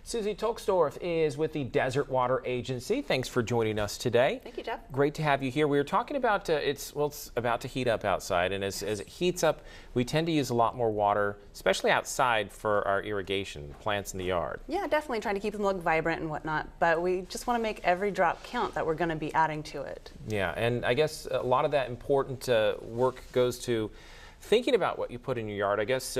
Susie Tolksdorf is with the Desert Water Agency. Thanks for joining us today. Thank you, Jeff. Great to have you here. We were talking about it's about to heat up outside, and as it heats up, we tend to use a lot more water, especially outside for our irrigation plants in the yard. Yeah, definitely trying to keep them look vibrant and whatnot, but we just want to make every drop count that we're going to be adding to it. Yeah, and I guess a lot of that important work goes to thinking about what you put in your yard. I guess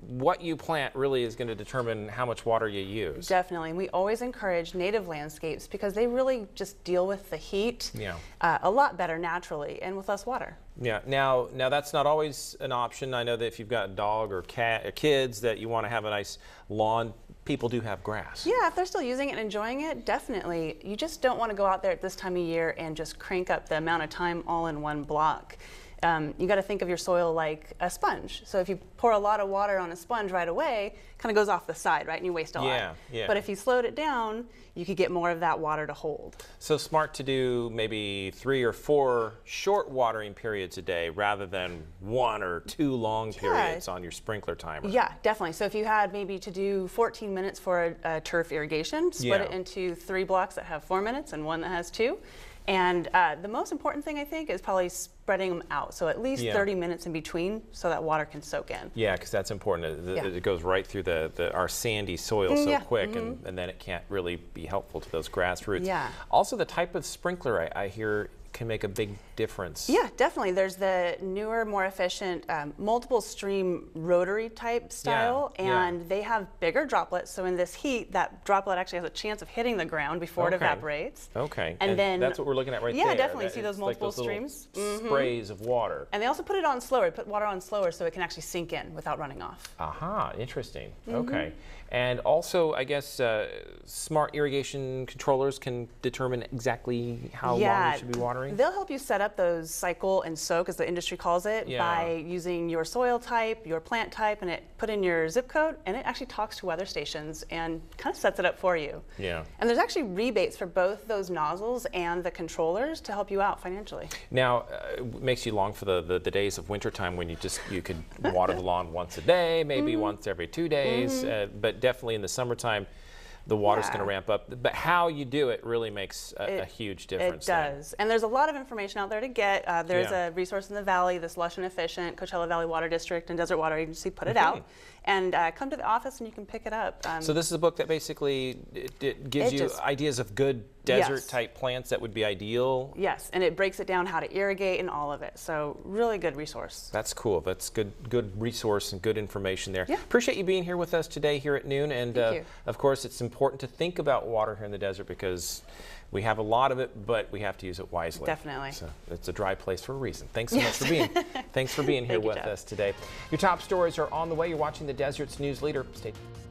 what you plant really is going to determine how much water you use. Definitely, and we always encourage native landscapes because they really just deal with the heat a lot better naturally and with less water. Yeah. Now that's not always an option. I know that if you've got a dog or cat or kids that you want to have a nice lawn, people do have grass. Yeah, if they're still using it and enjoying it, definitely. You just don't want to go out there at this time of year and just crank up the amount of time all in one block. You got to think of your soil like a sponge. So if you pour a lot of water on a sponge right away, it kind of goes off the side, right? And you waste a lot. Yeah. But if you slowed it down, you could get more of that water to hold. So smart to do maybe 3 or 4 short watering periods a day rather than 1 or 2 long periods on your sprinkler timer. Yeah, definitely. So if you had maybe to do 14 minutes for a turf irrigation, split it into 3 blocks that have 4 minutes and 1 that has 2. And the most important thing, I think, is probably spreading them out. So at least 30 minutes in between so that water can soak in. Yeah, because that's important. It goes right through our sandy soil so quick, and then it can't really be helpful to those grass roots. Yeah. Also, the type of sprinkler I hear can make a big difference. Yeah, definitely. There's the newer, more efficient, multiple stream rotary type style, and they have bigger droplets. So in this heat, that droplet actually has a chance of hitting the ground before it evaporates. Okay. And then that's what we're looking at right there. Yeah, definitely. See those multiple like those streams? Sprays of water. And they also put it on slower. Put water on slower so it can actually sink in without running off. Aha, interesting. Okay. And also, I guess smart irrigation controllers can determine exactly how long you should be watering? They'll help you set up those cycle and soak, as the industry calls it, by using your soil type, your plant type, and it put in your zip code, and it actually talks to weather stations and kind of sets it up for you. Yeah. And there's actually rebates for both those nozzles and the controllers to help you out financially. Now, it makes you long for the days of wintertime when you could water the lawn once a day, maybe once every 2 days, but definitely in the summertime, the water's going to ramp up. But how you do it really makes a huge difference. It does. And there's a lot of information out there to get. There's a resource in the valley, this Lush and Efficient, Coachella Valley Water District and Desert Water Agency put it out. And come to the office and you can pick it up. So this is a book that basically it gives you ideas of good desert type plants that would be ideal. Yes, and it breaks it down how to irrigate and all of it. So really good resource. That's cool. That's good resource and good information there. Appreciate you being here with us today here at noon. And of course, it's important to think about water here in the desert because we have a lot of it, but we have to use it wisely. Definitely. So it's a dry place for a reason. Thanks so much for being here with us today. Your top stories are on the way. You're watching the Desert's News Leader. Stay tuned.